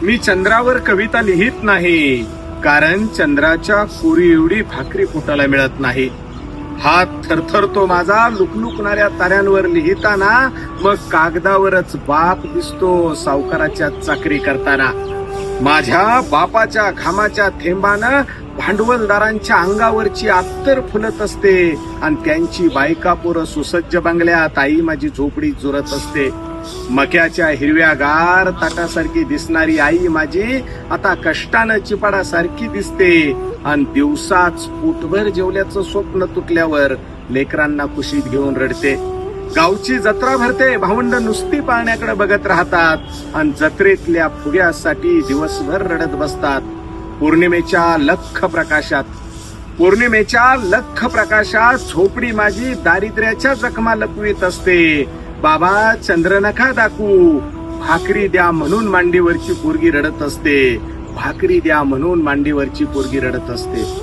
मी चंद्रावर कविता लिहित नाही, कारण चंद्राच्या कोरी एवढी भाकरी पोटाला मिळत नाही. हात थरथरतो माझा लुकलुकणाऱ्या ताऱ्यांवर लिहिताना, मग कागदावरच बाप दिसतो सावकाराच्या चाकरी करताना. माझ्या बापाच्या घामाच्या थेंबानं भांडवलदारांच्या अंगावरची अत्तर फुलत असते आणि त्यांची बायका पोरं सुसज्ज बंगल्यात, आई माझी झोपडी जुरत असते. मक्याच्या हिरव्यागार ताटासारखी दिसणारी आई माझी आता कष्टानं चिपाडासारखी दिसते आणि दिवसाच पोटभर जेवल्याचं स्वप्न तुटल्यावर लेकरांना कुशीत घेऊन रडते. गावची जत्रा भरते, भावंड नुसती पाळण्याकडे बघत राहतात आणि जत्रेतल्या फुग्यासाठी दिवसभर रडत बसतात. पौर्णिमेच्या लख प्रकाशात झोपडी माझी दारिद्र्याच्या जखमा लपवीत असते. बाबा चंद्र नका दाखवू, भाकरी द्या म्हणून मांडीवरची पोरगी रडत असते. भाकरी द्या म्हणून मांडीवरची पोरगी रडत असते.